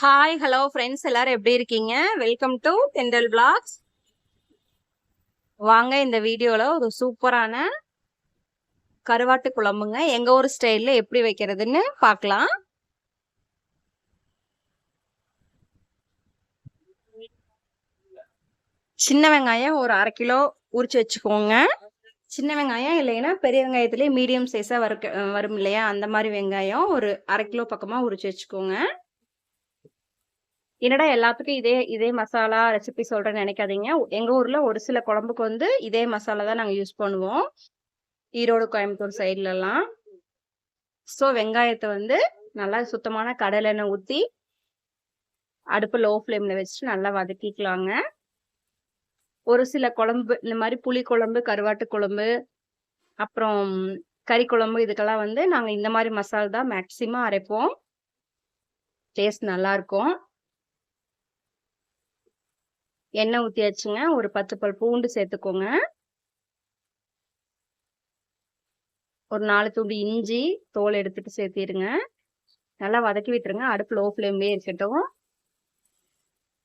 Hi hello friends, எல்லாரும் எப்படி இருக்கீங்க? வெல்கம் டு தென்றல் vlogs. வாங்க இந்த வீடியோல ஒரு சூப்பரான கருவாட்டு குழம்புங்க எங்க ஊர் ஸ்டைல்ல எப்படி வைக்கிறதுன்னு பார்க்கலாம். சின்ன வெங்காயம் ஒரு 1/2 கிலோ உரிச்சு வச்சுக்கோங்க. சின்ன வெங்காயம் இல்லைன்னா பெரிய வெங்காயத்திலே மீடியம் சைஸா வரும் இல்லையா, அந்த மாதிரி வெங்காயம் ஒரு 1/2 கிலோ பக்கமா உரிச்சு வச்சுக்கோங்க. என்னடா எல்லாத்துக்கும் இதே இதே மசாலா ரெசிபி சொல்றேன்னு நினைக்காதீங்க. எங்க ஊர்ல ஒரு சில குழம்புக்கு வந்து இதே மசாலா தான் நாங்க யூஸ் பண்ணுவோம், ஈரோடு கோயம்புத்தூர் சைட்லலாம். ஸோ வெங்காயத்தை வந்து நல்லா சுத்தமான கடலை எண்ணெய் ஊற்றி அடுப்பு லோ ஃப்ளேமில் வச்சுட்டு நல்லா வதக்கிக்கலாங்க. ஒரு சில குழம்பு இந்த மாதிரி புளி குழம்பு, கருவாட்டு குழம்பு, அப்புறம் கறி குழம்பு, இதுக்கெல்லாம் வந்து நாங்கள் இந்த மாதிரி மசாலா தான் மேக்சிமம் அரைப்போம். டேஸ்ட் நல்லா இருக்கும். எண்ணெய் ஊற்றியாச்சுங்க. ஒரு 10 பல் பூண்டு சேர்த்துக்கோங்க. ஒரு 4 துண்டு இஞ்சி தோல் எடுத்துட்டு சேர்த்திடுங்க. நல்லா வதக்கி விட்டுருங்க. அடுப்பு லோ ஃப்ளேம்லேயே இருக்கட்டும்.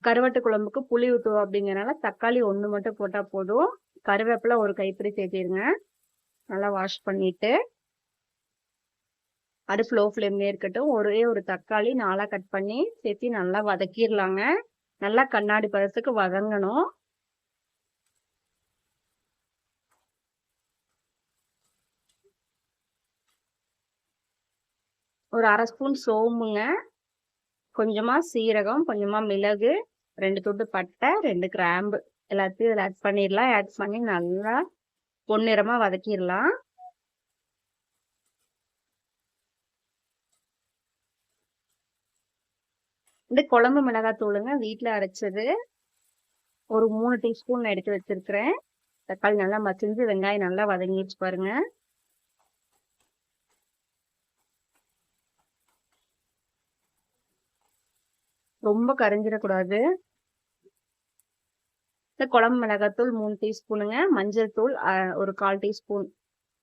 கருவாட்டு குழம்புக்கு புளி ஊற்றுவோம் அப்படிங்கிறனால தக்காளி 1 மட்டும் போட்டால் போதும். கருவேப்பிலை ஒரு கைப்பிடி சேர்த்திடுங்க. நல்லா வாஷ் பண்ணிட்டு அடுப்பு லோ ஃப்ளேம்லேயே இருக்கட்டும். ஒரே ஒரு தக்காளி 4ஆக கட் பண்ணி சேர்த்து நல்லா வதக்கிடலாங்க. நல்லா கண்ணாடி பதத்துக்கு வதங்கணும். ஒரு 1/2 ஸ்பூன் சோம்புங்க, கொஞ்சமா சீரகம், கொஞ்சமா மிளகு, 2 துண்டு பட்டை, 2 கிராம்பு எல்லாத்தையும் இதில் ஆட் பண்ணிடலாம். ஆட் பண்ணி நல்லா பொன்னிறமா வதக்கிடலாம். இந்த குழம்பு மிளகாத்தூளுங்க வீட்டில் அரைச்சது ஒரு 3 டீஸ்பூன் எடுத்து வச்சிருக்கிறேன். தக்காளி நல்லா மசிஞ்சு வெங்காயம் நல்லா வதங்கிடுச்சு பாருங்க. ரொம்ப கரைஞ்சிடக்கூடாது. இந்த குழம்பு மிளகாத்தூள் 3 டீஸ்பூனுங்க, மஞ்சள் தூள் ஒரு 1/4 டீஸ்பூன்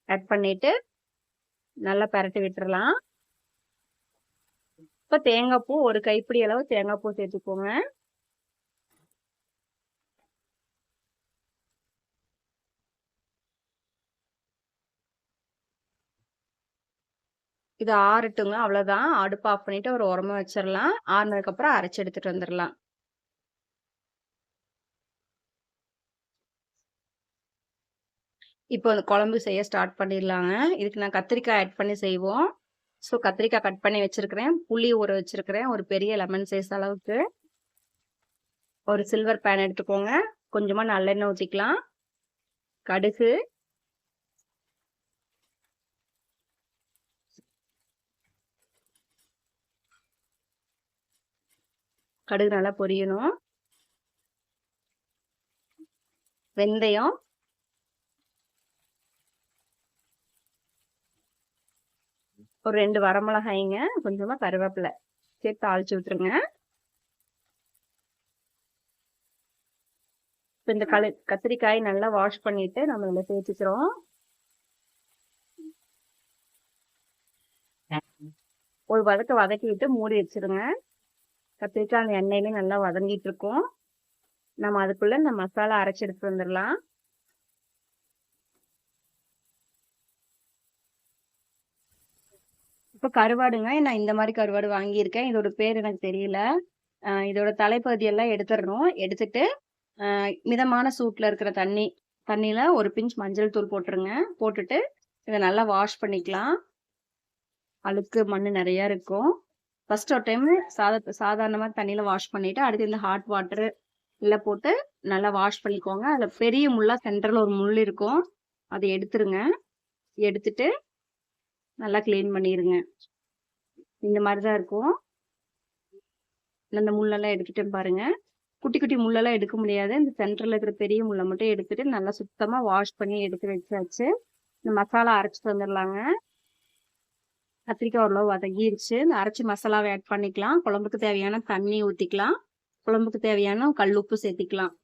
ஆட் பண்ணிட்டு நல்லா பரட்டி விட்டுறலாம். இப்போ தேங்காய் பூ ஒரு கைப்பிடி அளவு தேங்காய் பூ சேர்த்துக்கோங்க. இது ஆறட்டுங்க. அவ்வளோதான். அடுப்பு ஆஃப் பண்ணிட்டு ஒரு உரமா வச்சிடலாம். ஆறுனதுக்கப்புறம் அரைச்சி எடுத்துட்டு வந்துடலாம். இப்போ அந்த குழம்பு செய்ய ஸ்டார்ட் பண்ணிடலாங்க. இதுக்கு நான் கத்திரிக்காய் ஆட் பண்ணி செய்வோம். ஸோ கத்திரிக்காய் கட் பண்ணி வச்சிருக்கிறேன். புளி ஊற வச்சிருக்கிறேன் ஒரு பெரிய லெமன் சைஸ் அளவுக்கு. ஒரு சில்வர் பேன் எடுத்துக்கோங்க. கொஞ்சமா நல்லெண்ணெய் ஊற்றிக்கலாம். கடுகு, கடுகு நல்லா பொரியணும். வெந்தயம், ஒரு 2 வரமிளகாய்ங்க, கொஞ்சமா கருவேப்பிலை சேர்த்து தாளிச்சு விட்டுருங்க. இப்போ இந்த கத்திரிக்காய் நல்லா வாஷ் பண்ணிட்டு நம்ம இதில் சேர்த்துக்கிறோம். ஒரு வதக்கி விட்டு மூடி வச்சிருங்க. கத்திரிக்காய் அந்த எண்ணெயிலே நல்லா வதங்கிட்டு இருக்கும். நம்ம அதுக்குள்ள இந்த மசாலா அரைச்சி எடுத்து வந்துடலாம். இப்போ கருவாடுங்க, நான் இந்த மாதிரி கருவாடு வாங்கியிருக்கேன். இதோட பேர் எனக்கு தெரியல. இதோட தலைப்பகுதியெல்லாம் எடுத்துடணும். எடுத்துட்டு மிதமான சூட்டில் இருக்கிற தண்ணியில் ஒரு பிஞ்ச் மஞ்சள் தூள் போட்டுருங்க. போட்டுட்டு இதை நல்லா வாஷ் பண்ணிக்கலாம். அழுக்கு மண் நிறையா இருக்கும். ஃபர்ஸ்ட் ஒரு டைம் சாதாரணமாக தண்ணியில் வாஷ் பண்ணிவிட்டு அடுத்து இந்த ஹாட் வாட்டரு இல்லை போட்டு நல்லா வாஷ் பண்ணிக்கோங்க. அதில் பெரிய முள்ளாக சென்டரில் ஒரு முள் இருக்கும், அதை எடுத்துருங்க. எடுத்துட்டு நல்லா க்ளீன் பண்ணிடுங்க. இந்த மாதிரி தான் இருக்கும். இந்த முள்ளெல்லாம் எடுத்துட்டு பாருங்க. குட்டி குட்டி முள்ளெல்லாம் எடுக்க முடியாது. இந்த சென்டரில் இருக்கிற பெரிய முள்ளை மட்டும் எடுத்துட்டு நல்லா சுத்தமாக வாஷ் பண்ணி எடுத்து வச்சாச்சு. இந்த மசாலா அரைச்சிட்டு வந்துடலாங்க. கத்திரிக்காய் ஓரளவு வதங்கிருச்சு. இந்த அரைச்சி மசாலாவை ஆட் பண்ணிக்கலாம். குழம்புக்கு தேவையான தண்ணி ஊற்றிக்கலாம். குழம்புக்கு தேவையான கல் உப்பு சேர்த்திக்கலாம்.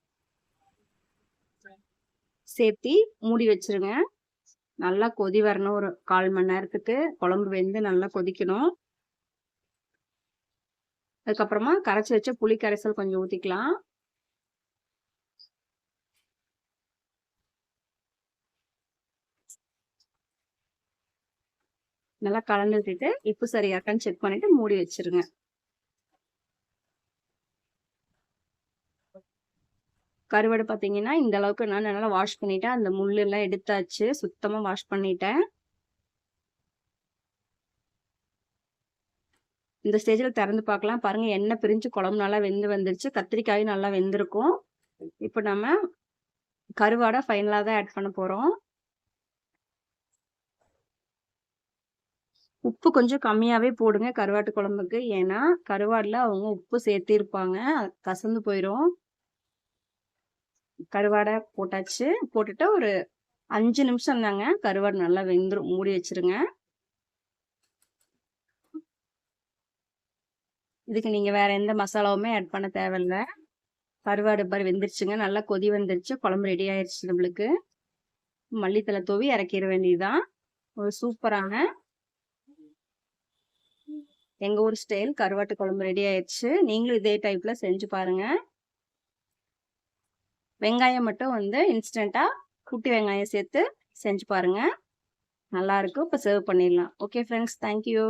சேர்த்தி மூடி வச்சிருங்க. நல்லா கொதி வரணும். ஒரு 1/4 மணி நேரத்துக்கு குழம்பு வெந்து நல்லா கொதிக்கணும். அதுக்கப்புறமா கரைச்சி வச்ச புளி கரைசல் கொஞ்சம் ஊத்திக்கலாம். நல்லா கலந்து விட்டுட்டு உப்பு சரியா இருக்கான்னு செக் பண்ணிட்டு மூடி வச்சிருங்க. கருவாடு பாத்தீங்கன்னா இந்த அளவுக்கு நான் நல்லா வாஷ் பண்ணிட்டேன். அந்த முள்ளு எல்லாம் எடுத்தாச்சு. சுத்தமா வாஷ் பண்ணிட்டேன். இந்த ஸ்டேஜ்ல திறந்து பார்க்கலாம். பாருங்க எண்ணெய் பிரிஞ்சு குழம்பு நல்லா வெந்து வந்துருச்சு. கத்திரிக்காயும் நல்லா வெந்திருக்கும். இப்போ நம்ம கருவாடை ஃபைனலா தான் ஆட் பண்ண போறோம். உப்பு கொஞ்சம் கம்மியாவே போடுங்க கருவாட்டு குழம்புக்கு. ஏன்னா கருவாடுல அவங்க உப்பு சேர்த்திருப்பாங்க. கசந்து போயிரும். கருவாடை போட்டாச்சு. போட்டுட்டு ஒரு 5 நிமிஷம் தாங்க. கருவாடு நல்லா வெந்துரும். மூடி வச்சிருங்க. இதுக்கு நீங்க வேற எந்த மசாலாவுமே ஆட் பண்ண தேவையில்ல. கருவாடு பாரு வெந்துருச்சுங்க. நல்லா கொதி வந்துருச்சு. குழம்பு ரெடி ஆயிருச்சு நம்மளுக்கு. மல்லித்தலை தூவி இறக்கிற வேண்டியதுதான். ஒரு சூப்பரான எங்க ஊர் ஸ்டைல் கருவாட்டு குழம்பு ரெடி ஆயிடுச்சு. நீங்களும் இதே டைப்ல செஞ்சு பாருங்க. வெங்காயம் மட்டும் வந்து இன்ஸ்டன்டா குட்டி வெங்காயம் சேர்த்து செஞ்சு பாருங்க. நல்லா இருக்கும். இப்போ சர்வ் பண்ணிடலாம். Okay friends, thank you.